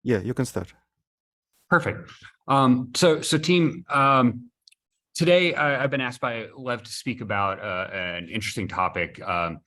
Yeah, you can start. Perfect. So team, today I've been asked by Lev to speak about an interesting topic, and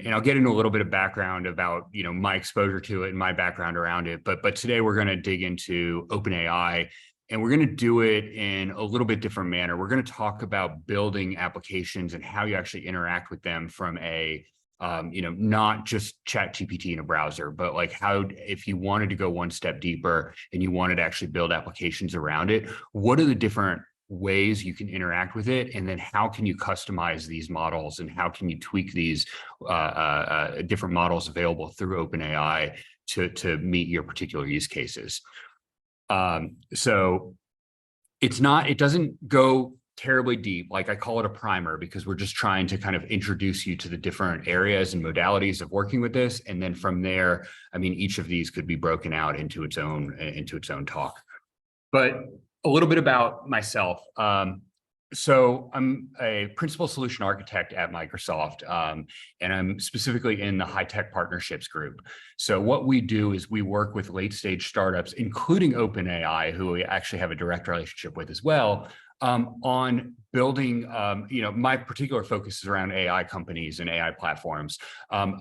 I'll get into a little bit of background about my exposure to it and my background around it. But today we're going to dig into OpenAI, and we're going to do it in a little bit different manner. We're going to talk about building applications and how you actually interact with them from a not just ChatGPT in a browser, but like how, if you wanted to go one step deeper and you wanted to actually build applications around it, what are the different ways you can interact with it, and then how can you customize these models, and how can you tweak these different models available through OpenAI to meet your particular use cases. So it doesn't go terribly deep. Like, I call it a primer because we're just trying to kind of introduce you to the different areas and modalities of working with this. And then from there, I mean, each of these could be broken out into its own talk. But a little bit about myself. So I'm a principal solution architect at Microsoft, and I'm specifically in the high-tech partnerships group. So what we do is we work with late-stage startups, including OpenAI, who we actually have a direct relationship with as well, on building, my particular focus is around AI companies and AI platforms,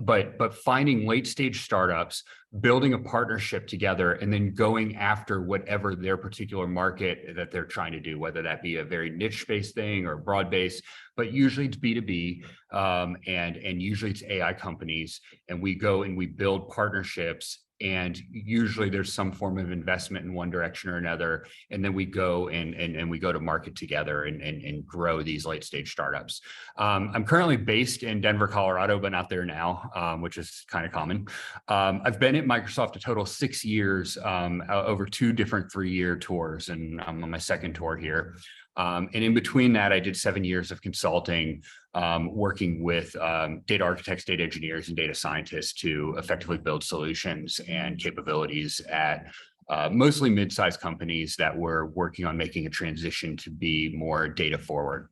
but finding late-stage startups, building a partnership together, and then going after whatever their particular market that they're trying to do, whether that be a very niche-based thing or broad-based, but usually it's B2B, and usually it's AI companies, and we go and we build partnerships, and usually there's some form of investment in one direction or another, and then we go and we go to market together and grow these late-stage startups. I'm currently based in Denver, Colorado, but not there now, which is kind of common. I've been at Microsoft a total of 6 years, over 2 different 3-year tours, and I'm on my 2nd tour here. And in between that, I did 7 years of consulting, working with data architects, data engineers, and data scientists to effectively build solutions and capabilities at mostly mid-sized companies that were working on making a transition to be more data forward.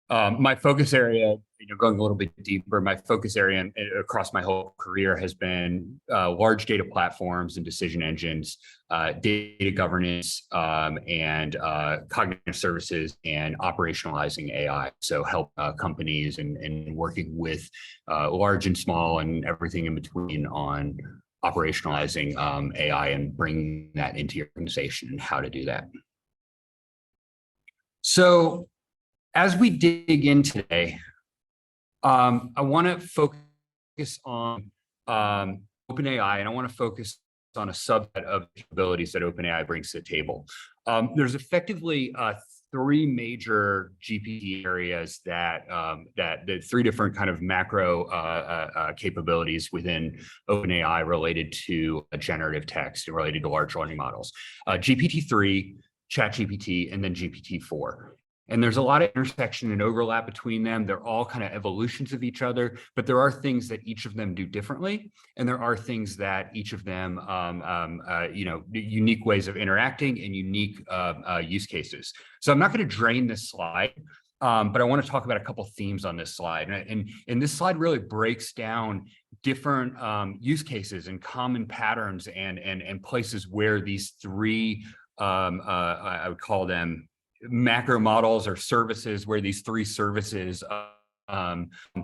My focus area, going a little bit deeper, my focus area across my whole career has been large data platforms and decision engines, data governance, and cognitive services, and operationalizing AI. So help companies and working with large and small and everything in between on operationalizing AI and bringing that into your organization and how to do that. So as we dig in today, I want to focus on OpenAI, and I want to focus on a subset of capabilities that OpenAI brings to the table. There's effectively 3 major GPT areas that the 3 different kind of macro capabilities within OpenAI related to generative text and related to large learning models. GPT-3, ChatGPT, and then GPT-4. And there's a lot of intersection and overlap between them. They're all kind of evolutions of each other, but there are things that each of them do differently. And there are things that each of them, unique ways of interacting and unique use cases. So I'm not going to drain this slide, but I want to talk about a couple of themes on this slide. And this slide really breaks down different use cases and common patterns and places where these 3, I would call them macro models or services, where these 3 services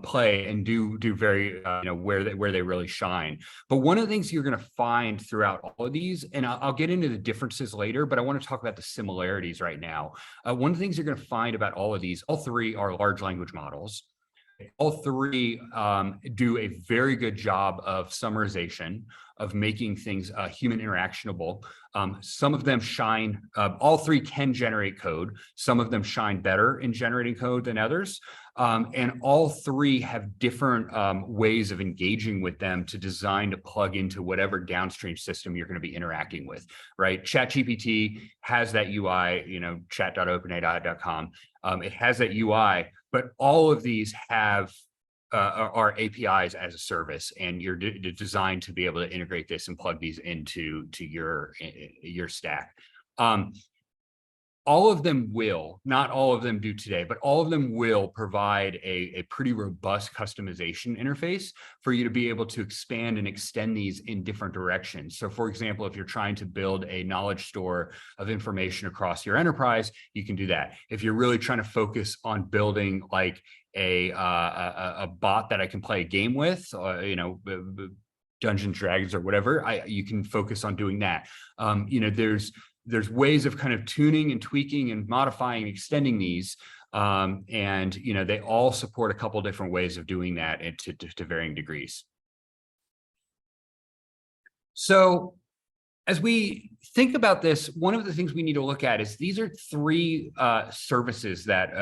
play and do very where they really shine. But one of the things you're going to find throughout all of these, and I'll get into the differences later, but I want to talk about the similarities right now. One of the things you're going to find about all of these, all 3 are large language models. All 3 do a very good job of summarization, of making things human interactionable. Some of them shine, all 3 can generate code. Some of them shine better in generating code than others. And all 3 have different ways of engaging with them to design to plug into whatever downstream system you're going to be interacting with, right? ChatGPT has that UI, chat.openai.com. It has that UI, but all of these have are APIs as a service, and you're designed to be able to integrate this and plug these into your stack. all of them will, not all of them do today, but all of them will provide a pretty robust customization interface for you to be able to expand and extend these in different directions. So for example, if you're trying to build a knowledge store of information across your enterprise, you can do that. If you're really trying to focus on building like a bot that I can play a game with, you know, Dungeons & Dragons or whatever, you can focus on doing that. You know, there's ways of kind of tuning and tweaking and modifying, extending these. And, you know, they all support a couple different ways of doing that to varying degrees. So as we think about this, one of the things we need to look at is these are three services that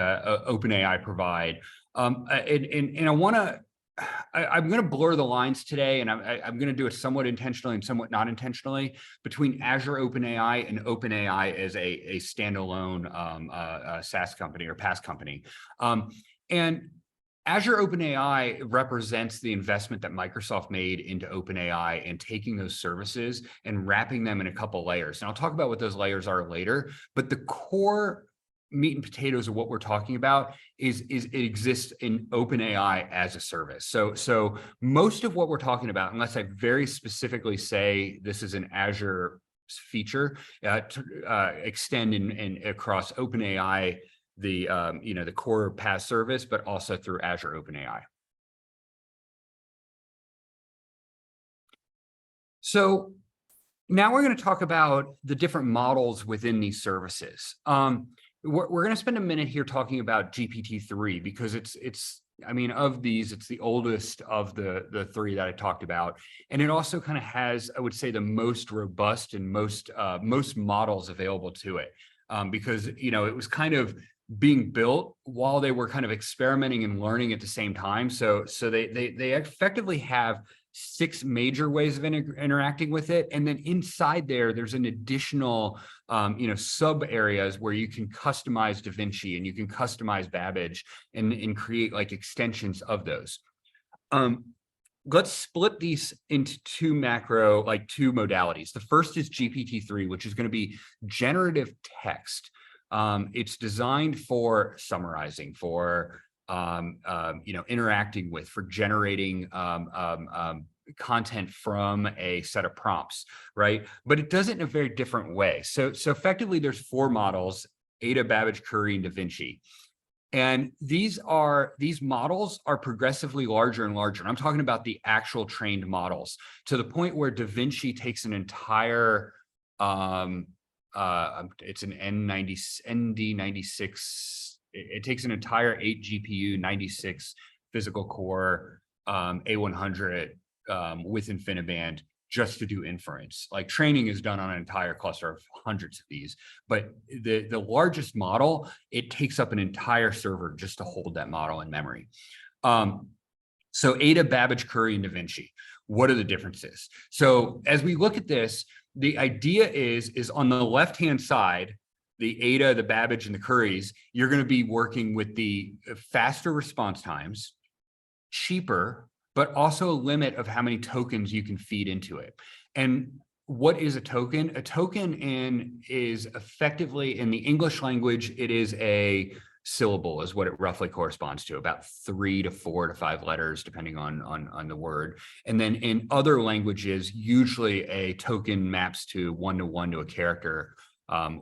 OpenAI provide. And I want to, I'm going to blur the lines today, and I'm going to do it somewhat intentionally and somewhat not intentionally between Azure OpenAI and OpenAI as a standalone SaaS company or PaaS company. And Azure OpenAI represents the investment that Microsoft made into OpenAI and taking those services and wrapping them in a couple layers. And I'll talk about what those layers are later, but the core meat and potatoes of what we're talking about is it exists in OpenAI as a service. So most of what we're talking about, unless I very specifically say this is an Azure feature, extend in across OpenAI, the you know, the core PaaS service, but also through Azure OpenAI. So now we're going to talk about the different models within these services. We're going to spend a minute here talking about GPT-3 because it's I mean, of these, it's the oldest of the three that I talked about. And it also kind of has, I would say, the most robust and most models available to it. Because, you know, it was kind of being built while they were kind of experimenting and learning at the same time. So they effectively have 6 major ways of interacting with it. And then inside there's an additional, you know, sub areas where you can customize DaVinci and you can customize Babbage and create like extensions of those. Let's split these into two modalities. The first is GPT-3, which is going to be generative text. It's designed for summarizing, for you know, interacting with, for generating content from a set of prompts, right? But it does it in a very different way. So effectively, there's 4 models: Ada, Babbage, Curry, and DaVinci. And these models are progressively larger and larger. And I'm talking about the actual trained models, to the point where DaVinci takes an entire it's an ND96. It takes an entire 8 GPU, 96 physical core A100 with InfiniBand just to do inference. Like, training is done on an entire cluster of hundreds of these, but the largest model, it takes up an entire server just to hold that model in memory. So Ada, Babbage, Curry, and DaVinci. What are the differences? So as we look at this, the idea is on the left-hand side, the Ada, the Babbage, and the Currys, you're going to be working with the faster response times, cheaper, but also a limit of how many tokens you can feed into it. And what is a token? A token is effectively, in the English language, it is a syllable, is what it roughly corresponds to, about 3 to 4 to 5 letters, depending on the word. And then in other languages, usually a token maps to 1-to-1 to a character,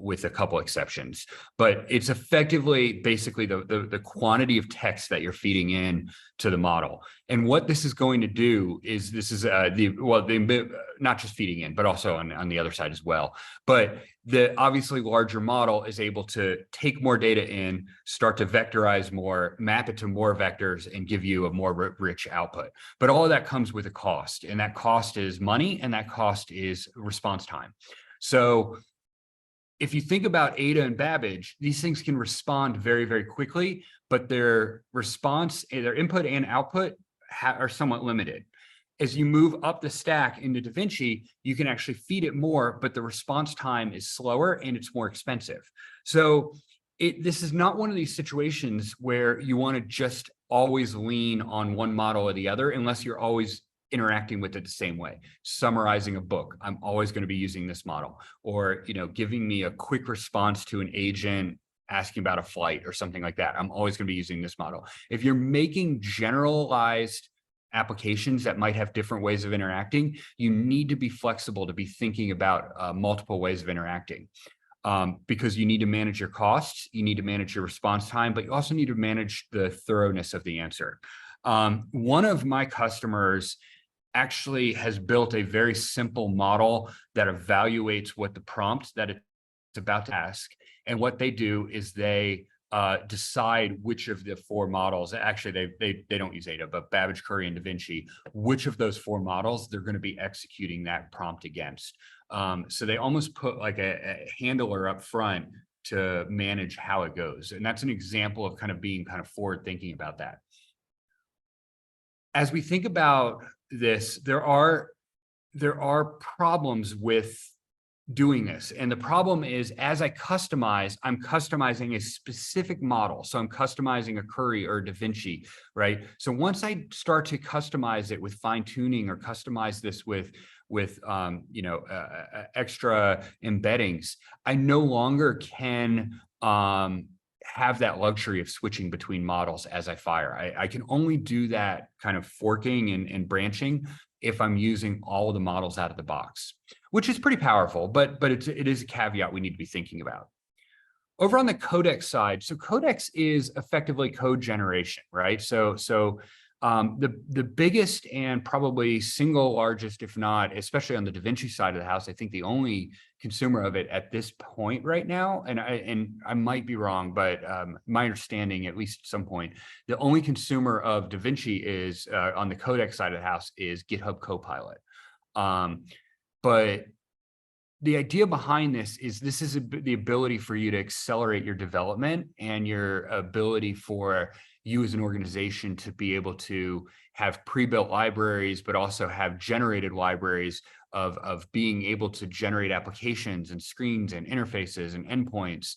with a couple exceptions. But it's effectively basically the quantity of text that you're feeding in to the model. And what this is going to do is, this is not just feeding in, but also on the other side as well. But the obviously larger model is able to take more data in, start to vectorize more, map it to more vectors, and give you a more rich output. But all of that comes with a cost, and that cost is money, and that cost is response time. So if you think about Ada and Babbage, these things can respond very, very quickly, but their response, their input and output are somewhat limited. As you move up the stack into DaVinci, you can actually feed it more, but the response time is slower and it's more expensive. So this is not one of these situations where you want to just always lean on one model or the other, unless you're always interacting with it the same way. Summarizing a book, I'm always going to be using this model. Or, giving me a quick response to an agent asking about a flight or something like that, I'm always going to be using this model. If you're making generalized applications that might have different ways of interacting, you need to be flexible to be thinking about multiple ways of interacting. Because you need to manage your costs, you need to manage your response time, but you also need to manage the thoroughness of the answer. One of my customers actually has built a very simple model that evaluates what the prompt that it's about to ask. And what they do is they decide which of the four models, actually they don't use Ada, but Babbage, Curry, and Da Vinci, which of those four models they're going to be executing that prompt against. So they almost put like a handler up front to manage how it goes. And that's an example of kind of being kind of forward thinking about that. As we think about this, there are problems with doing this. And the problem is, as I customize, I'm customizing a specific model. So I'm customizing a Curry or a Da Vinci, right? So once I start to customize it with fine tuning or customize this with extra embeddings, I no longer can have that luxury of switching between models as I fire. I can only do that kind of forking and branching if I'm using all of the models out of the box, which is pretty powerful, but it is a caveat we need to be thinking about. Over on the codex side, so codex is effectively code generation, right? So the biggest and probably single largest, if not, especially on the Da Vinci side of the house, I think the only consumer of it at this point right now, and I might be wrong, but my understanding, at least at some point, the only consumer of Da Vinci is on the codex side of the house is GitHub Copilot. But the idea behind this is the ability for you to accelerate your development and your ability for you as an organization to be able to have pre-built libraries, but also have generated libraries of being able to generate applications and screens and interfaces and endpoints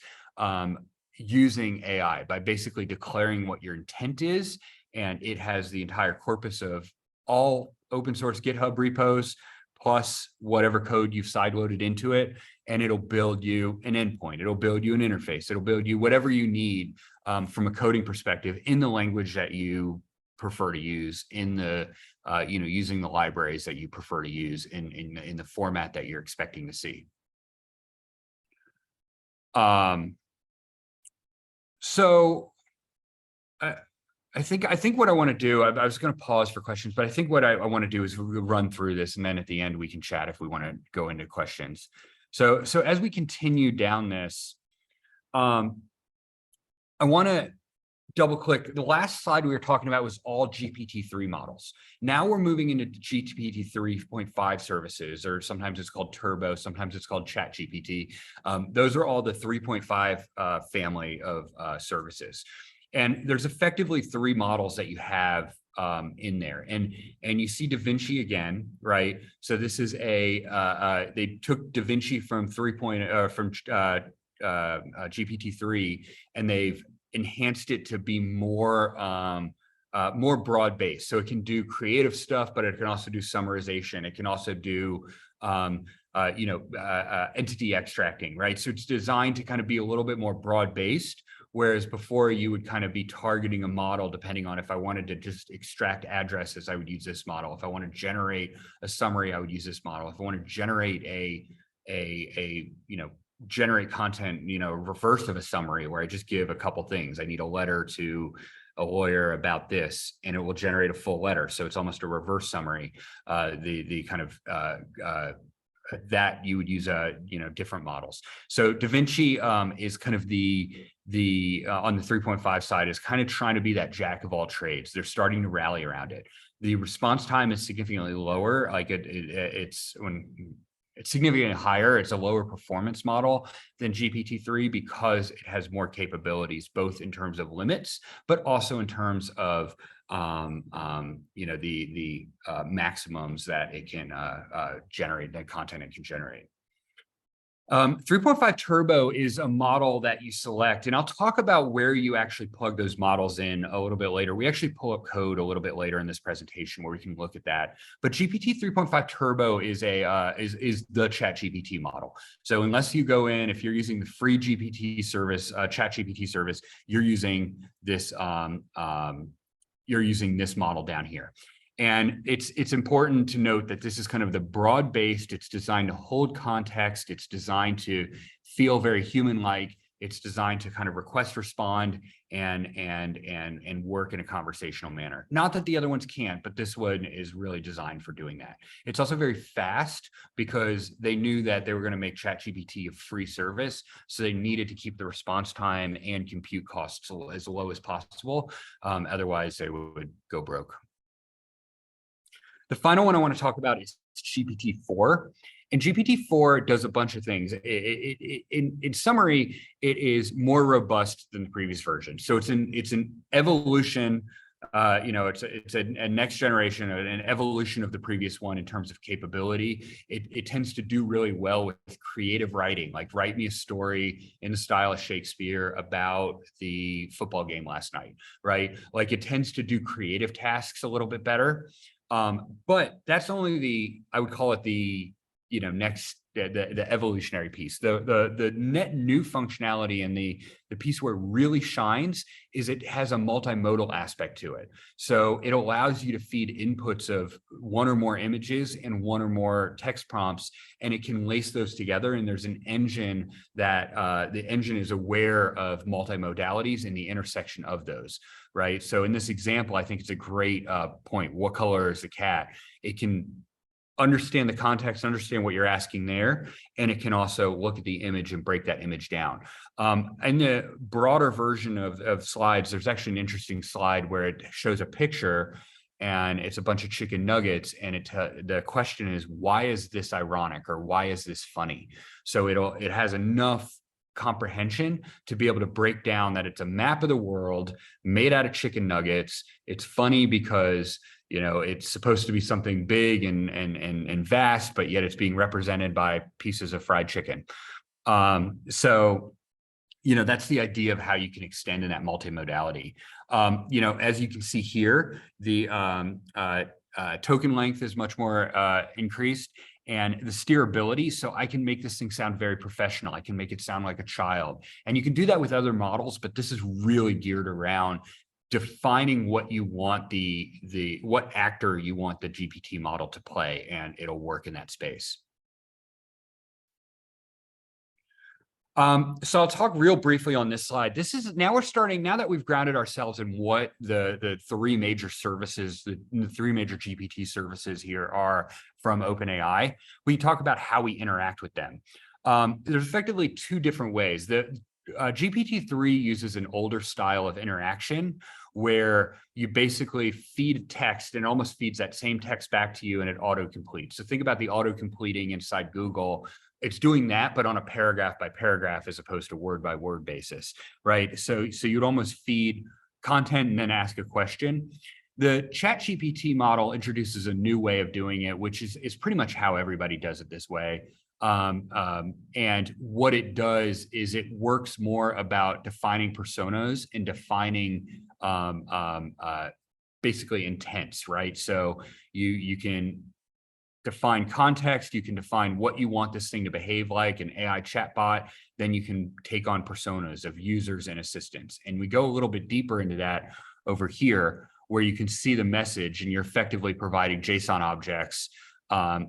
using AI by basically declaring what your intent is. And it has the entire corpus of all open source GitHub repos, plus whatever code you've sideloaded into it, and it'll build you an endpoint. It'll build you an interface. It'll build you whatever you need from a coding perspective in the language that you prefer to use, in the using the libraries that you prefer to use in the format that you're expecting to see. I think what I want to do, I was going to pause for questions, but I think what I want to do is we'll run through this, and then at the end we can chat if we want to go into questions. So as we continue down this, I want to double click. The last slide we were talking about was all GPT-3 models. Now we're moving into GPT 3.5 services, or sometimes it's called Turbo, sometimes it's called ChatGPT. Those are all the 3.5 family of services. And there's effectively three models that you have in there, and you see Da Vinci again, right? So this is they took Da Vinci from GPT-3, and they've enhanced it to be more broad-based. So it can do creative stuff, but it can also do summarization. It can also do entity extracting, right? So it's designed to kind of be a little bit more broad-based. Whereas before you would kind of be targeting a model depending on if I wanted to just extract addresses, I would use this model. If I want to generate a summary, I would use this model. If I want to generate generate content, reverse of a summary where I just give a couple things. I need a letter to a lawyer about this, and it will generate a full letter. So it's almost a reverse summary. The kind of that you would use different models. So Da Vinci is kind of the on the 3.5 side is kind of trying to be that jack of all trades. They're starting to rally around it. The response time is significantly lower. Like it's significantly higher. It's a lower performance model than GPT-3 because it has more capabilities, both in terms of limits, but also in terms of the maximums that it can generate, that content it can generate. 3.5 Turbo is a model that you select, and I'll talk about where you actually plug those models in a little bit later. We actually pull up code a little bit later in this presentation where we can look at that. But GPT 3.5 Turbo is is the ChatGPT model. So unless you go in, if you're using the free GPT service, ChatGPT service, you're using this model down here. And it's important to note that this is kind of the broad-based, it's designed to hold context, it's designed to feel very human-like, it's designed to kind of request respond and work in a conversational manner. Not that the other ones can't, but this one is really designed for doing that. It's also very fast because they knew that they were going to make ChatGPT a free service, so they needed to keep the response time and compute costs as low as possible. Otherwise, they would go broke. The final one I want to talk about is GPT-4. And GPT-4 does a bunch of things. In summary, it is more robust than the previous version. So it's an evolution. It's a next generation, an evolution of the previous one in terms of capability. It tends to do really well with creative writing, like write me a story in the style of Shakespeare about the football game last night, right? Like it tends to do creative tasks a little bit better. But that's only I would call it the evolutionary piece. The net new functionality and the piece where it really shines is it has a multimodal aspect to it. So it allows you to feed inputs of one or more images and one or more text prompts, and it can lace those together. And there's an engine that the engine is aware of multimodalities and the intersection of those, right? So in this example, I think it's a great point. What color is the cat? It can understand the context, understand what you're asking there, and it can also look at the image and break that image down. In the broader version of slides, there's actually an interesting slide where it shows a picture and it's a bunch of chicken nuggets, and the question is, why is this ironic or why is this funny? So it has enough comprehension to be able to break down that it's a map of the world made out of chicken nuggets. It's funny because it's supposed to be something big and vast, but yet it's being represented by pieces of fried chicken. So that's the idea of how you can extend in that multimodality. As you can see here, the token length is much more increased, and the steerability. So I can make this thing sound very professional. I can make it sound like a child, and you can do that with other models, but this is really geared around defining what you want what actor you want the GPT model to play, and it'll work in that space. So I'll talk real briefly on this slide. Now that we've grounded ourselves in what the three major services, the three major GPT services here are from OpenAI, we talk about how we interact with them. There's effectively two different ways. The GPT-3 uses an older style of interaction where you basically feed text and it almost feeds that same text back to you and it auto-completes. So think about the auto-completing inside Google. It's doing that, but on a paragraph by paragraph as opposed to word by word basis, right? So you'd almost feed content and then ask a question. The ChatGPT model introduces a new way of doing it, which is pretty much how everybody does it this way. And what it does is it works more about defining personas and defining basically intents, right? So you can define context, you can define what you want this thing to behave like, an AI chatbot, then you can take on personas of users and assistants. And we go a little bit deeper into that over here, where you can see the message and you're effectively providing JSON objects.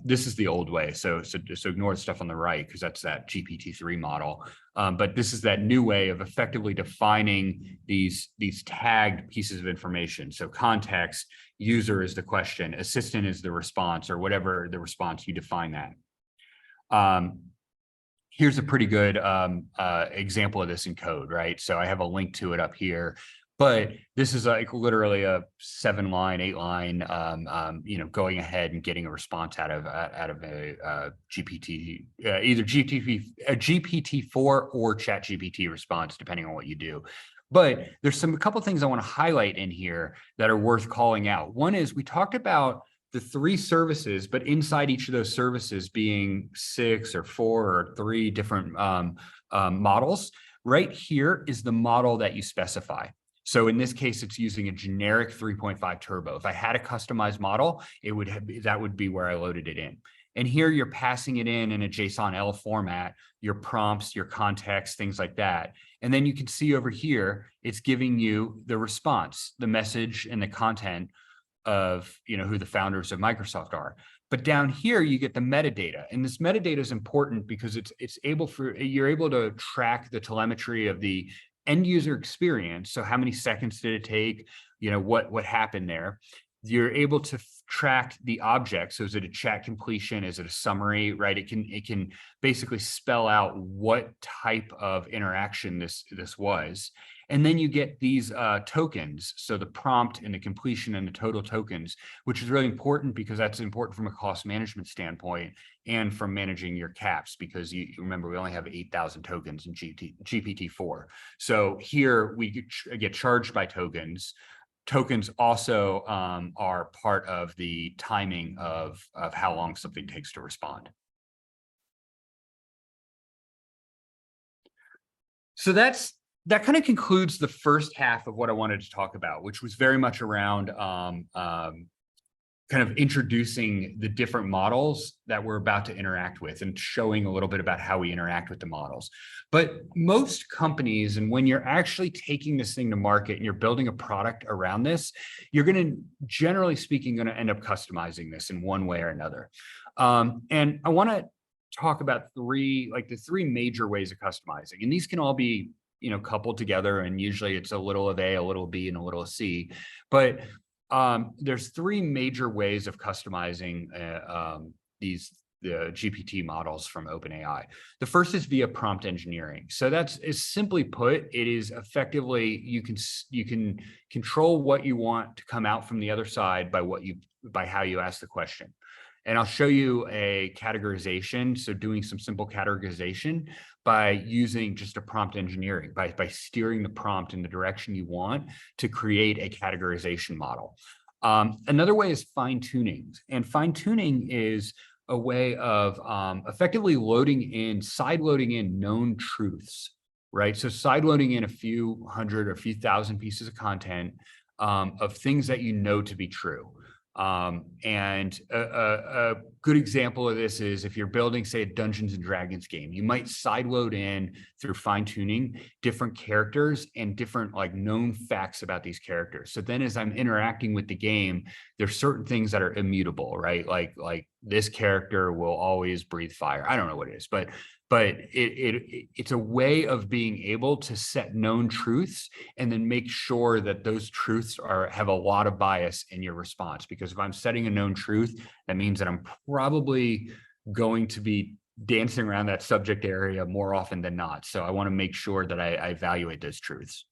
This is the old way, so ignore the stuff on the right because that's that GPT-3 model. But this is that new way of effectively defining these tagged pieces of information. So context, user is the question, assistant is the response, or whatever the response, you define that. Here's a pretty good example of this in code, right? So I have a link to it up here. But this is like literally a 7-line, 8-line, going ahead and getting a response out of a GPT, either GPT-4 or ChatGPT response, depending on what you do. But there's a couple of things I want to highlight in here that are worth calling out. One is we talked about the 3 services, but inside each of those services being 6 or 4 or 3 different models, right here is the model that you specify. So in this case, it's using a generic 3.5 turbo. If I had a customized model, that would be where I loaded it in. And here you're passing it in a JSON-L format, your prompts, your context, things like that. And then you can see over here, it's giving you the response, the message and the content of, who the founders of Microsoft are. But down here, you get the metadata. And this metadata is important because you're able to track the telemetry of the end user experience. So how many seconds did it take? What happened there? You're able to track the object. So is it a chat completion? Is it a summary, right? It can basically spell out what type of interaction this was. And then you get these tokens. So the prompt and the completion and the total tokens, which is really important because that's important from a cost management standpoint and from managing your caps, because you remember we only have 8,000 tokens in GPT-4. So here we get charged by tokens. Tokens also are part of the timing of how long something takes to respond. So that kind of concludes the first half of what I wanted to talk about, which was very much around kind of introducing the different models that we're about to interact with and showing a little bit about how we interact with the models. But most companies, and when you're actually taking this thing to market and you're building a product around this, you're going to, generally speaking, going to end up customizing this in one way or another. And I want to talk about the three major ways of customizing. And these can all be, coupled together. And usually it's a little of A, a little B, and a little of C. But there's 3 major ways of customizing the GPT models from OpenAI. The first is via prompt engineering. So is simply put, it is effectively you can control what you want to come out from the other side by how you ask the question. And I'll show you a categorization. So doing some simple categorization by using just a prompt engineering, by steering the prompt in the direction you want to create a categorization model. Another way is fine-tuning. And fine-tuning is a way of effectively side-loading in known truths, right? So side-loading in a few hundred or a few thousand pieces of content of things that you know to be true. And a good example of this is if you're building, say, a Dungeons and Dragons game, you might sideload in through fine tuning different characters and different known facts about these characters. So then as I'm interacting with the game, there's certain things that are immutable, right? Like this character will always breathe fire. I don't know what it is, but it's a way of being able to set known truths and then make sure that those truths have a lot of bias in your response. Because if I'm setting a known truth, that means that I'm probably going to be dancing around that subject area more often than not. So I want to make sure that I evaluate those truths.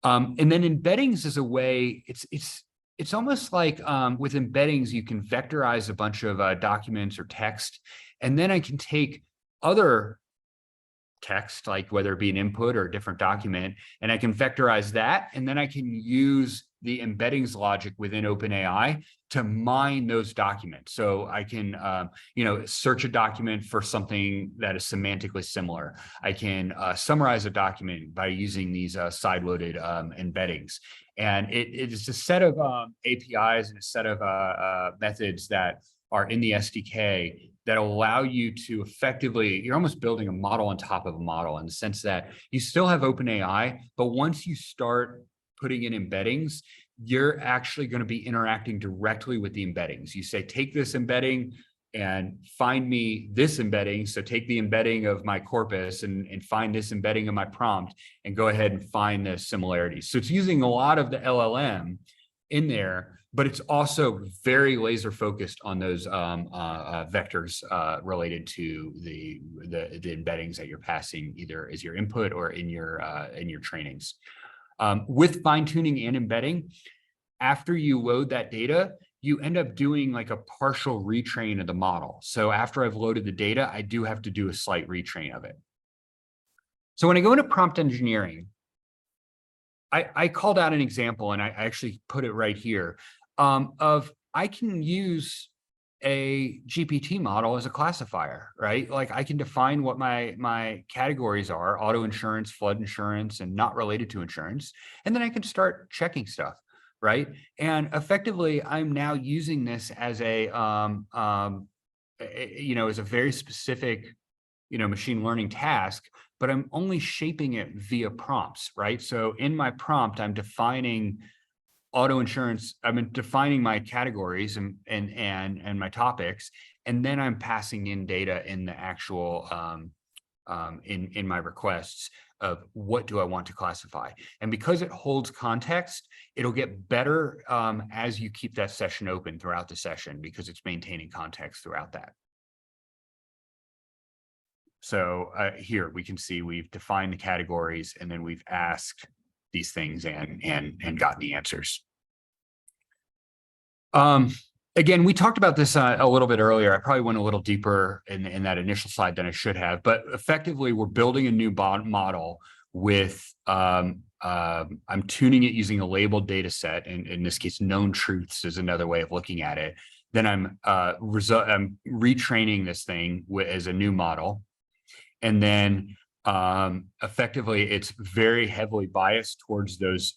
And then embeddings is a way, it's almost like with embeddings, you can vectorize a bunch of documents or text, and then I can take other text, like whether it be an input or a different document, and I can vectorize that, and then I can use the embeddings logic within OpenAI to mine those documents. So I can, search a document for something that is semantically similar. I can summarize a document by using these side-loaded embeddings. And it is a set of APIs and a set of methods that are in the SDK that allow you to effectively, you're almost building a model on top of a model in the sense that you still have OpenAI, but once you start putting in embeddings, you're actually going to be interacting directly with the embeddings. You say, take this embedding and find me this embedding. So take the embedding of my corpus and find this embedding of my prompt and go ahead and find the similarities. So it's using a lot of the LLM in there, but it's also very laser focused on those vectors related to the embeddings that you're passing either as your input or in your trainings. With fine tuning and embedding, after you load that data, you end up doing like a partial retrain of the model. So after I've loaded the data, I do have to do a slight retrain of it. So when I go into prompt engineering, I called out an example, and I actually put it right here, of I can use a GPT model as a classifier, right? Like I can define what my categories are: auto insurance, flood insurance, and not related to insurance. And then I can start checking stuff, right? And effectively, I'm now using this as as a very specific, machine learning task, but I'm only shaping it via prompts, right? So in my prompt, I'm defining auto insurance. I'm defining my categories and my topics, and then I'm passing in data in the actual in my requests of what do I want to classify. And because it holds context, it'll get better as you keep that session open throughout the session, because it's maintaining context throughout that. So here we can see we've defined the categories, and then we've asked these things and gotten the answers. Again, we talked about this a little bit earlier. I probably went a little deeper in that initial slide than I should have, but effectively we're building a new model with, I'm tuning it using a labeled data set. And in this case, known truths is another way of looking at it. Then I'm retraining this thing as a new model. And then effectively, it's very heavily biased towards those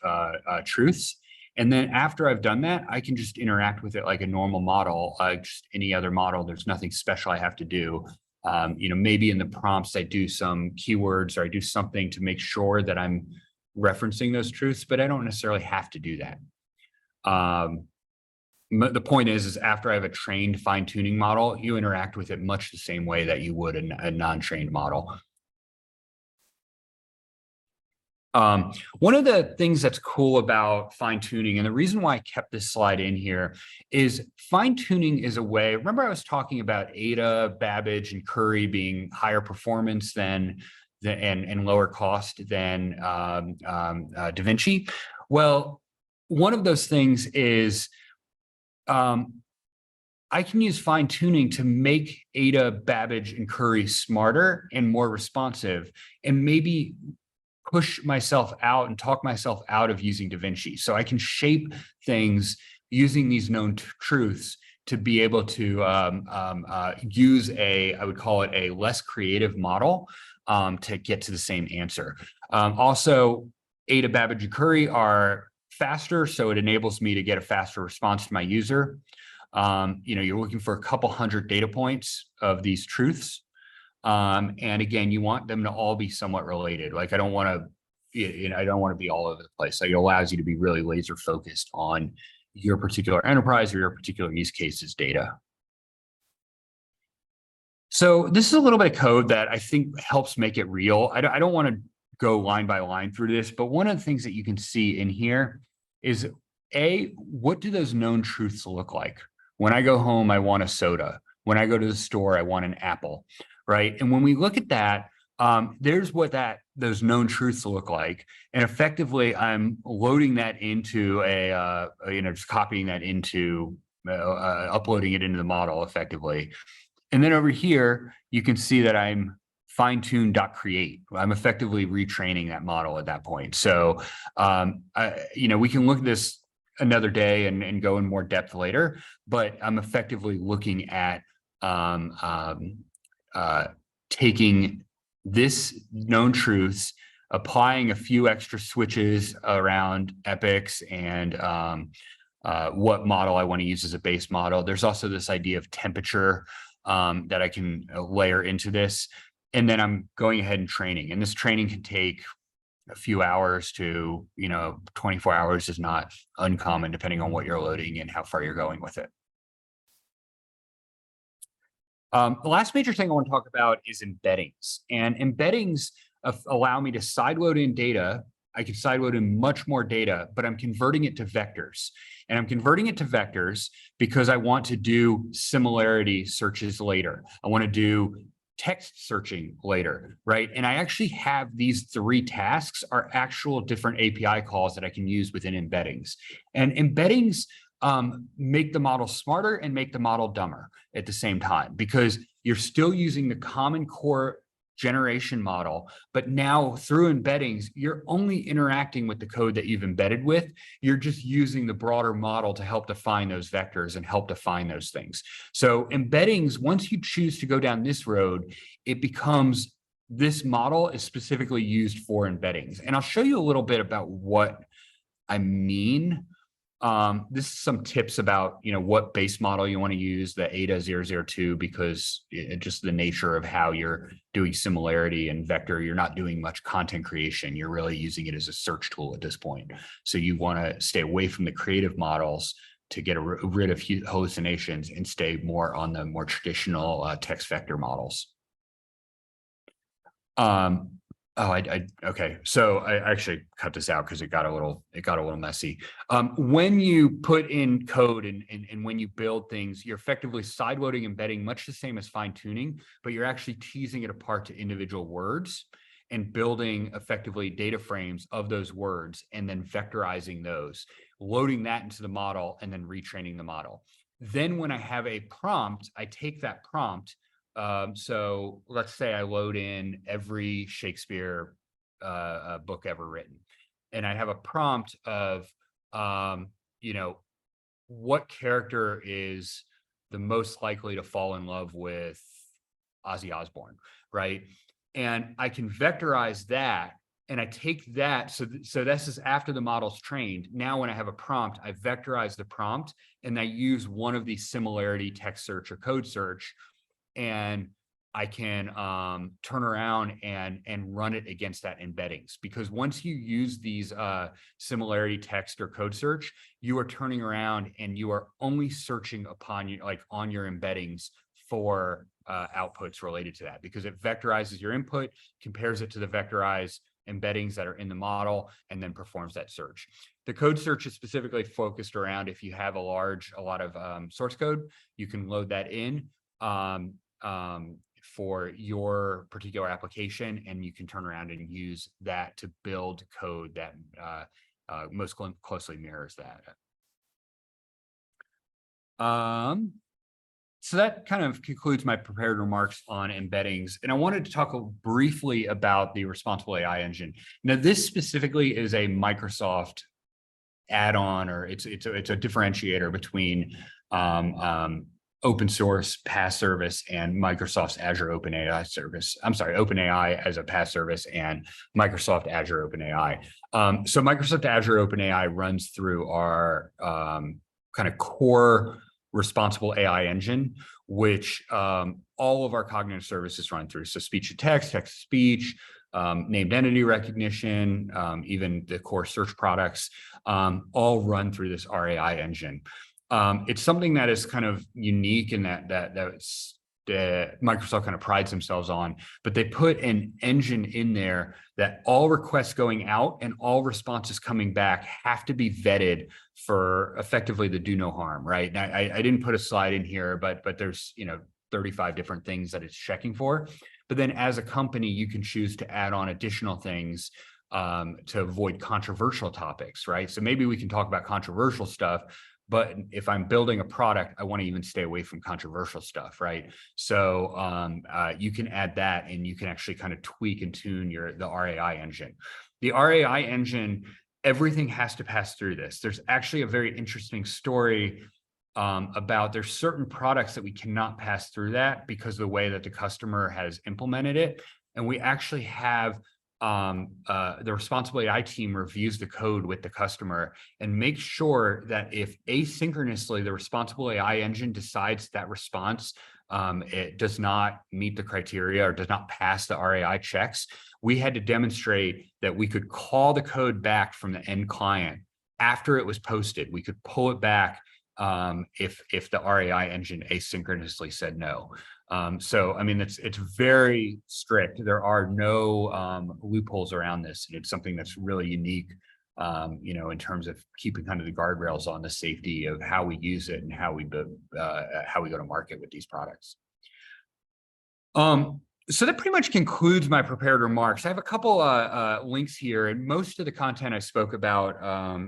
truths. And then after I've done that, I can just interact with it like a normal model, just any other model. There's nothing special I have to do. Maybe in the prompts, I do some keywords, or I do something to make sure that I'm referencing those truths, but I don't necessarily have to do that. The point is after I have a trained fine-tuning model, you interact with it much the same way that you would a non-trained model. One of the things that's cool about fine-tuning, and the reason why I kept this slide in here, is fine-tuning is a way. Remember I was talking about Ada, Babbage, and Curry being higher performance than and lower cost than Da Vinci? Well, one of those things is I can use fine-tuning to make Ada, Babbage, and Curry smarter and more responsive, and maybe push myself out and talk myself out of using Da Vinci. So I can shape things using these known truths to be able to use I would call it a less creative model to get to the same answer. Also, Ada, Babbage, and Curry are faster, so it enables me to get a faster response to my user. You're looking for a couple hundred data points of these truths. And again, you want them to all be somewhat related. Like I don't want to be all over the place. So it allows you to be really laser focused on your particular enterprise or your particular use case's data. So this is a little bit of code that I think helps make it real. I don't want to go line by line through this, but one of the things that you can see in here is what do those known truths look like? When I go home, I want a soda. When I go to the store, I want an apple, right? And when we look at that, there's what those known truths look like. And effectively, I'm loading that into just copying that into, uploading it into the model effectively. And then over here, you can see that I'm fine-tune.create. I'm effectively retraining that model at that point. So, we can look at this another day and go in more depth later, but I'm effectively looking at taking this known truths, applying a few extra switches around epochs and what model I want to use as a base model. There's also this idea of temperature that I can layer into this. And then I'm going ahead and training. And this training can take a few hours to, 24 hours is not uncommon depending on what you're loading and how far you're going with it. The last major thing I want to talk about is embeddings. And embeddings allow me to sideload in data. I can sideload in much more data, but I'm converting it to vectors. And I'm converting it to vectors because I want to do similarity searches later. I want to do text searching later, right? And I actually have these 3 tasks are actual different API calls that I can use within embeddings. And embeddings make the model smarter and make the model dumber at the same time, because you're still using the common core generation model, but now through embeddings, you're only interacting with the code that you've embedded with. You're just using the broader model to help define those vectors and help define those things. So embeddings, once you choose to go down this road, it becomes this model is specifically used for embeddings. And I'll show you a little bit about what I mean. This is some tips about, what base model you want to use, the ADA002, because just the nature of how you're doing similarity and vector, you're not doing much content creation. You're really using it as a search tool at this point. So you want to stay away from the creative models to get rid of hallucinations and stay more on the more traditional text vector models. Okay. So I actually cut this out because it got a little messy. When you put in code and when you build things, you're effectively sideloading embedding, much the same as fine tuning, but you're actually teasing it apart to individual words and building effectively data frames of those words and then vectorizing those, loading that into the model and then retraining the model. Then when I have a prompt, I take that prompt. So let's say I load in every Shakespeare book ever written, and I have a prompt of, what character is the most likely to fall in love with Ozzy Osbourne, right? And I can vectorize that, and I take that. So this is after the model's trained. Now, when I have a prompt, I vectorize the prompt, and I use one of these similarity text search or code search, and I can turn around and run it against that embeddings. Because once you use these similarity text or code search, you are turning around and you are only searching upon on your embeddings for outputs related to that, because it vectorizes your input, compares it to the vectorized embeddings that are in the model, and then performs that search. The code search is specifically focused around if you have a lot of source code, you can load that in for your particular application, and you can turn around and use that to build code that most closely mirrors that. So that kind of concludes my prepared remarks on embeddings. And I wanted to talk briefly about the responsible AI engine. Now, this specifically is a Microsoft add-on, or it's a differentiator between open source PaaS service and Microsoft's Azure OpenAI service. I'm sorry, OpenAI as a PaaS service and Microsoft Azure OpenAI. So Microsoft Azure OpenAI runs through our kind of core responsible AI engine, which all of our cognitive services run through. So speech to text, text to speech, named entity recognition, even the core search products, all run through this RAI engine. It's something that is kind of unique in that's Microsoft kind of prides themselves on, but they put an engine in there that all requests going out and all responses coming back have to be vetted for effectively the do no harm, right? Now, I didn't put a slide in here, but there's 35 different things that it's checking for. But then as a company, you can choose to add on additional things to avoid controversial topics, right? So maybe we can talk about controversial stuff, but if I'm building a product, I want to even stay away from controversial stuff, right? So you can add that, and you can actually kind of tweak and tune the RAI engine. The RAI engine, everything has to pass through this. There's actually a very interesting story about there's certain products that we cannot pass through that because of the way that the customer has implemented it. And we actually have the responsible AI team reviews the code with the customer and makes sure that if asynchronously the responsible AI engine decides that response it does not meet the criteria or does not pass the RAI checks, we had to demonstrate that we could call the code back from the end client after it was posted. We could pull it back if the RAI engine asynchronously said no. So, I mean, it's very strict. There are no loopholes around this. It's something that's really unique, in terms of keeping kind of the guardrails on the safety of how we use it and how we go to market with these products. So that pretty much concludes my prepared remarks. I have a couple links here, and most of the content I spoke about,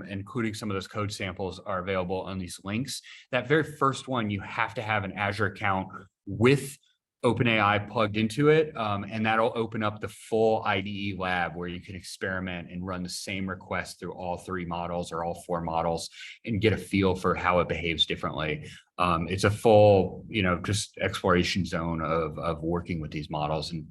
including some of those code samples, are available on these links. That very first one, you have to have an Azure account with OpenAI plugged into it, and that'll open up the full IDE lab where you can experiment and run the same request through all 3 models or all 4 models and get a feel for how it behaves differently. It's a full, just exploration zone of working with these models and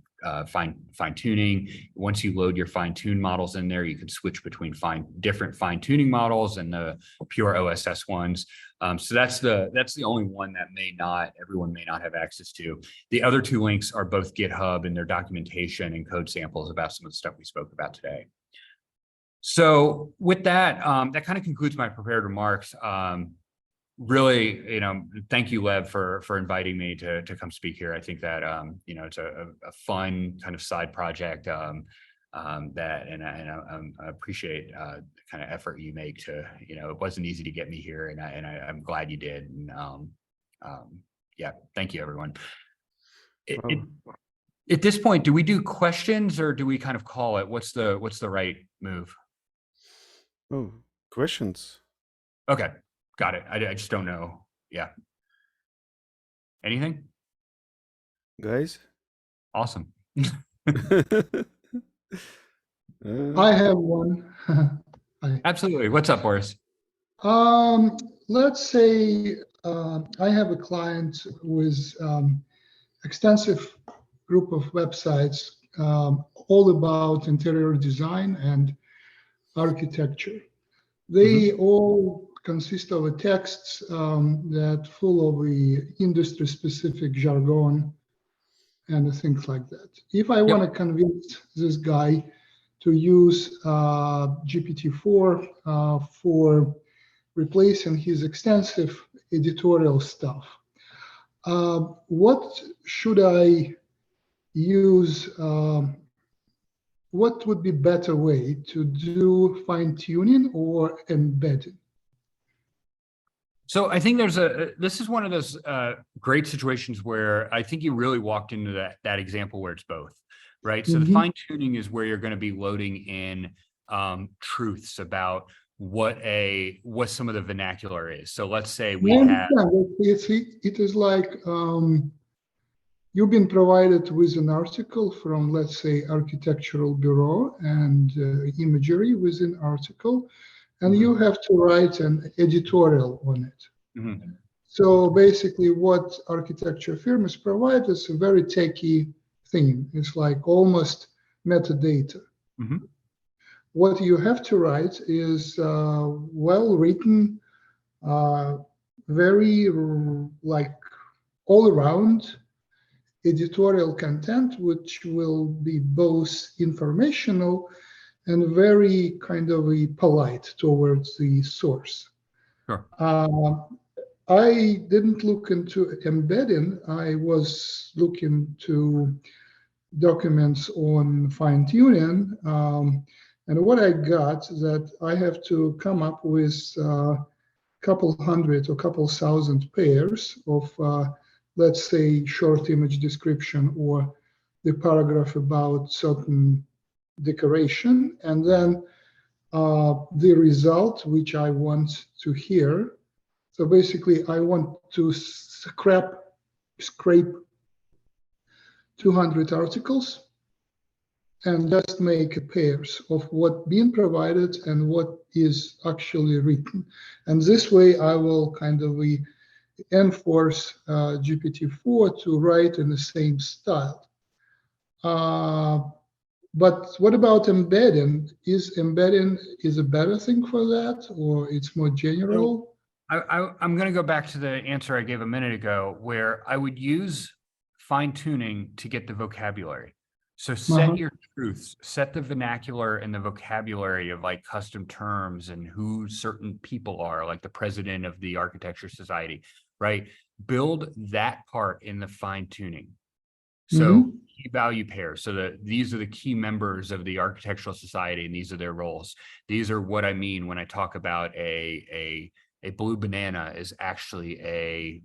fine tuning. Once you load your fine tune models in there, you can switch between different fine tuning models and the pure OSS ones. So that's the only one that everyone may not have access to. The other 2 links are both GitHub and their documentation and code samples about some of the stuff we spoke about today. So with that, that kind of concludes my prepared remarks. Really, thank you, Lev, for inviting me to come speak here. I think that it's a fun kind of side project that, and I appreciate the kind of effort you make to, it wasn't easy to get me here, and I'm glad you did. And yeah, thank you, everyone. At this point, do we do questions or do we kind of call it? What's the right move? Oh, questions. Okay, got it. I just don't know. Yeah. Anything? Guys? Awesome. I have one. Absolutely. What's up, Boris? Let's say I have a client with extensive group of websites all about interior design and architecture. They all consist of a texts that full of the industry-specific jargon and things like that. If I want to convince this guy to use GPT-4 for replacing his extensive editorial stuff, what should I use? What would be better way to do fine-tuning or embedding? So I think this is one of those great situations where I think you really walked into that example where it's both, right? So the fine tuning is where you're going to be loading in truths about what some of the vernacular is. So let's say it is like you've been provided with an article from, let's say, Architectural Bureau and imagery within article, and you have to write an editorial on it. So basically what architecture firms provide is a very techy thing. It's like almost metadata. What you have to write is well-written, very like all-around editorial content, which will be both informational and very kind of polite towards the source. Sure. I didn't look into embedding. I was looking to documents on fine-tuning. And what I got that I have to come up with a couple hundred or couple thousand pairs of, let's say, short image description or the paragraph about certain decoration, and then the result which I want to hear. So basically, I want to scrape 200 articles and just make pairs of what being provided and what is actually written. And this way, I will kind of enforce GPT-4 to write in the same style. But what about embedding? Is embedding a better thing for that, or it's more general? I'm going to go back to the answer I gave a minute ago, where I would use fine-tuning to get the vocabulary. So set your truths, set the vernacular and the vocabulary of like custom terms and who certain people are, like the president of the Architecture Society, right? Build that part in the fine-tuning. So key value pairs. So these are the key members of the Architectural Society, and these are their roles. These are what I mean when I talk about a blue banana is actually a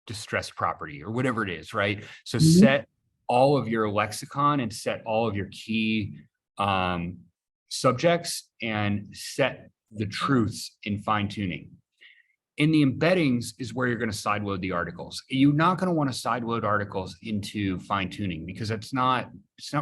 distressed property or whatever it is, right? So set all of your lexicon and set all of your key subjects and set the truths in fine tuning. In the embeddings is where you're going to sideload the articles. You're not going to want to sideload articles into fine tuning because it's not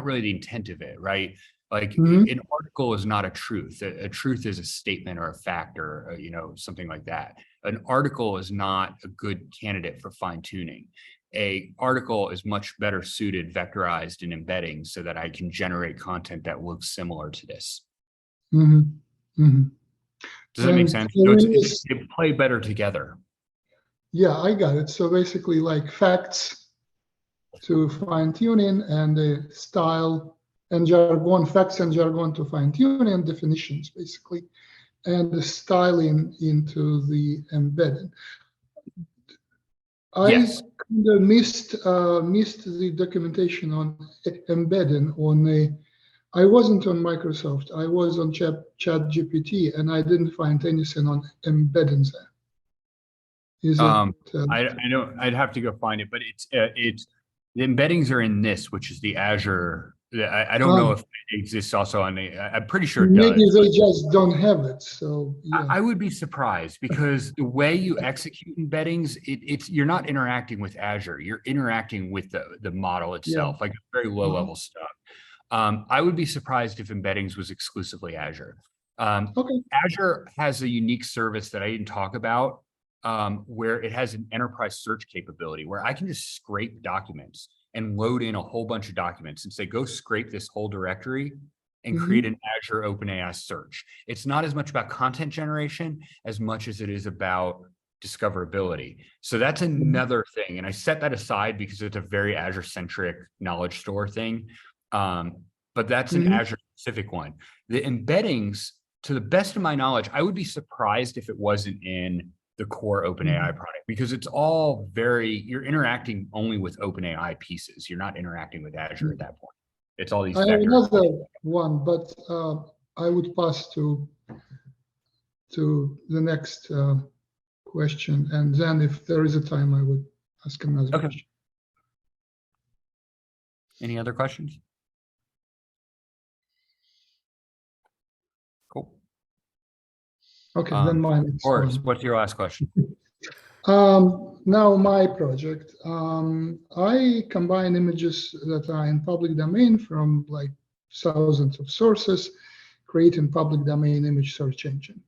really the intent of it, right? Like an article is not a truth. A truth is a statement or a fact or something like that. An article is not a good candidate for fine tuning. A article is much better suited vectorized in embedding so that I can generate content that looks similar to this. Does that make sense? So they play better together. Yeah, I got it. So basically like facts to fine tuning and the style and jargon, facts and jargon to fine tune and definitions basically, and the styling into the embedding. Yes. I kind of missed the documentation on embedding on the. I wasn't on Microsoft. I was on ChatGPT, and I didn't find anything on embedding there. Is it? I know I'd have to go find it, but it's the embeddings are in this, which is the Azure. I don't know if it exists also on the. I'm pretty sure it does. Maybe they just don't have it. So yeah. I would be surprised because the way you execute embeddings, you're not interacting with Azure. You're interacting with the model itself, like very low level stuff. I would be surprised if embeddings was exclusively Azure. Azure has a unique service that I didn't talk about, where it has an enterprise search capability where I can just scrape documents and load in a whole bunch of documents and say, go scrape this whole directory and create an Azure OpenAI search. It's not as much about content generation as much as it is about discoverability. So that's another thing. And I set that aside because it's a very Azure-centric knowledge store thing. But that's an Azure specific one. The embeddings, to the best of my knowledge, I would be surprised if it wasn't in the core OpenAI product because it's all you're interacting only with OpenAI pieces. You're not interacting with Azure at that point. It's all these vectors. I have another one, but I would pass to the next question. And then if there is a time, I would ask another question. Any other questions? Cool. Okay, then mine. Of course. What's your last question? Now my project. I combine images that are in public domain from like thousands of sources, creating public domain image search engine.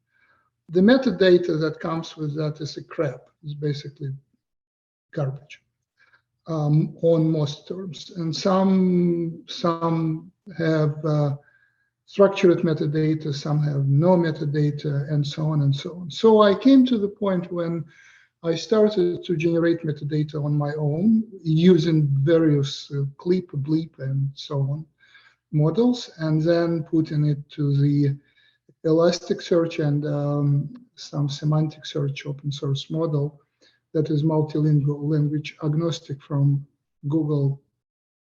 The metadata that comes with that is a crap. It's basically garbage on most terms, and some have structured metadata, some have no metadata, and so on and so on. So I came to the point when I started to generate metadata on my own using various clip, bleep, and so on models, and then putting it to the Elasticsearch and some semantic search open source model that is multilingual, language agnostic from Google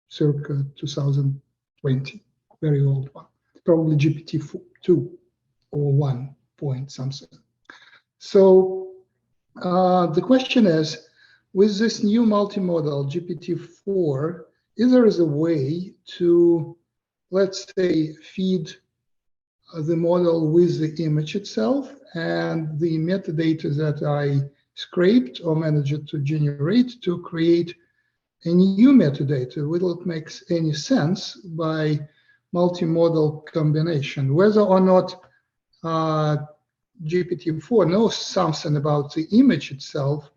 circa 2020, very old one, probably GPT-2 or 1 point something. So the question is, with this new multimodal GPT-4, is there a way to, let's say, feed the model with the image itself and the metadata that I scraped or managed to generate to create a new metadata? Will it make any sense by multimodal combination? Whether or not GPT-4 knows something about the image itself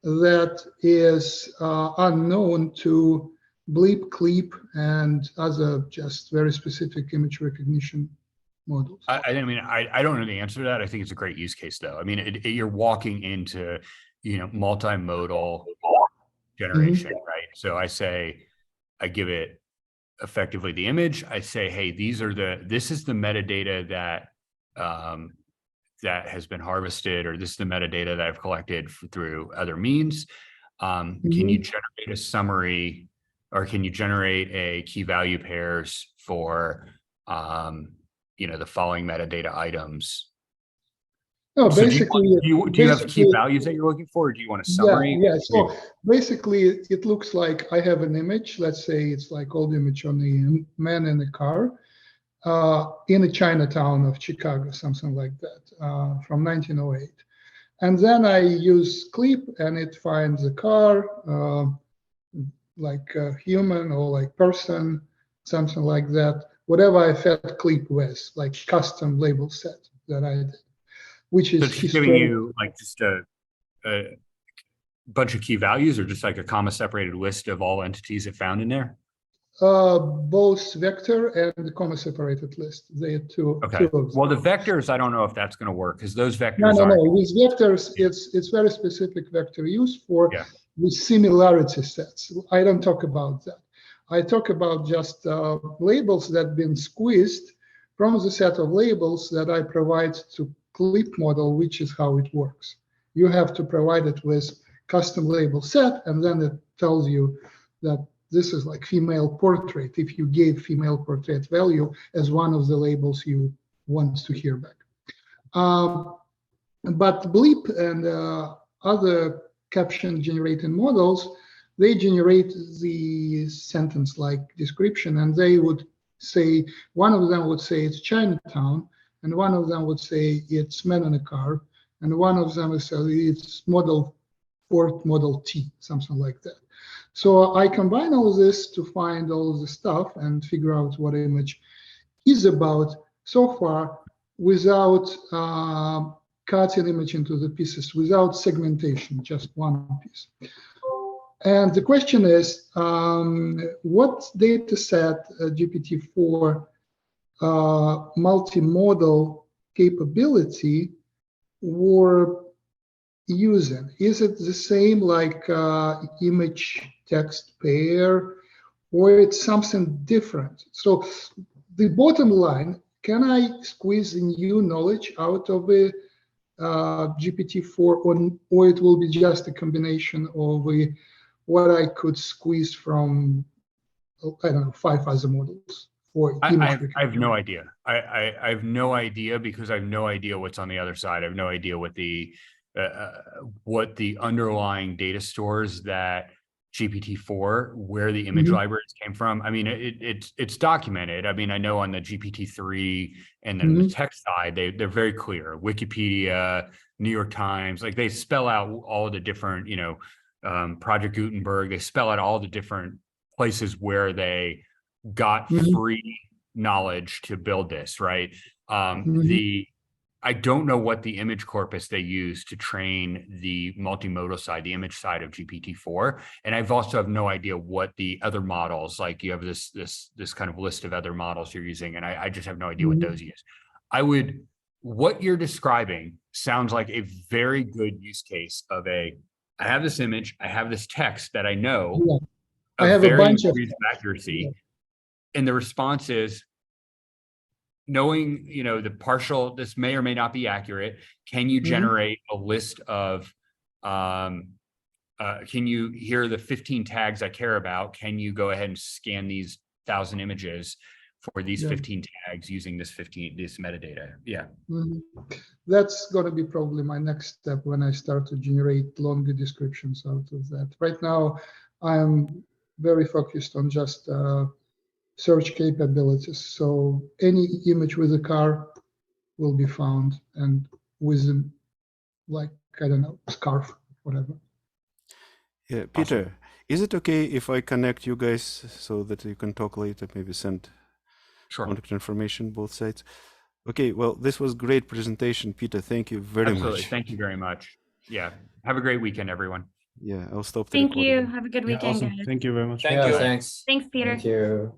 that is unknown to bleep, clip, and other just very specific image recognition models. I don't know the answer to that. I think it's a great use case, though. I mean, you're walking into, multimodal generation, right? So I give it effectively the image. I say, hey, this is the metadata that that has been harvested, or this is the metadata that I've collected through other means. Can you generate a summary, or can you generate a key value pairs for the following metadata items? No, So basically, do you have key values that you're looking for, or do you want a summary? Yeah. So basically, it looks like I have an image. Let's say it's like old image on the man in the car in a Chinatown of Chicago, something like that, from 1908. And then I use clip, and it finds a car, like a human or like person, something like that. Whatever I fed clip with, like custom label set that I did, which So is it's just giving you like just a bunch of key values, or just like a comma separated list of all entities it found in there? Both vector and comma separated list. They are two Okay. of them. Well, the vectors, I don't know if that's going to work, because those No, vectors no, aren't. no. With vectors, it's very specific vector use for Yeah. with similarity sets. I don't talk about that. I talk about just labels that have been squeezed from the set of labels that I provide to clip model, which is how it works. You have to provide it with custom label set, and then it tells you that this is like female portrait, if you gave female portrait value as one of the labels you want to hear back. But Bleep and other caption generating models, they generate the sentence-like description, and they would say, one of them would say it's Chinatown, and one of them would say it's men in a car, and one of them would say it's Ford Model T, something like that. So I combine all this to find all the stuff and figure out what image is about so far without cutting image into the pieces, without segmentation, just one piece. And the question is, what data set GPT-4 multimodal capability were using? Is it the same like image text pair, or it's something different? So the bottom line, can I squeeze new knowledge out of a GPT-4, or it will be just a combination of what I could squeeze from, I don't know, 5 other models for image I have no idea. I have no idea, because I have no idea what's on the other side. I have no idea what the underlying data stores that GPT-4, where the image libraries came from. I mean, it's documented. I mean, I know on the GPT-3 and then the text side, they're very clear. Wikipedia, New York Times, like they spell out all the different, Project Gutenberg, they spell out all the different places where they got free knowledge to build this, right? I don't know what the image corpus they use to train the multimodal side, the image side of GPT-4. And I've also have no idea what the other models, like you have this kind of list of other models you're using, and I just have no idea what those use. What you're describing sounds like a very good use case of I have this image, I have this text that I know I have a bunch of accuracy. And the response is, knowing, the partial, this may or may not be accurate. Can you generate a list of, can you, here are the 15 tags I care about. Can you go ahead and scan these 1,000 images for these 15 tags using this metadata? Yeah. That's going to be probably my next step when I start to generate longer descriptions out of that. Right now, I'm very focused on just search capabilities. So any image with a car will be found, and with like, I don't know, scarf, whatever. Yeah, Peter, Awesome. is it okay if I connect you guys so that you can talk later, maybe send contact information, both sides? Okay, well, this was great presentation, Peter. Thank you very much. Thank you very much. Yeah. Have a great weekend, everyone. Yeah, I'll stop the Thank recording. you. Have a good weekend, Awesome. guys. Thank you very much. Thank you. Thanks. Thanks, Peter. Thank you.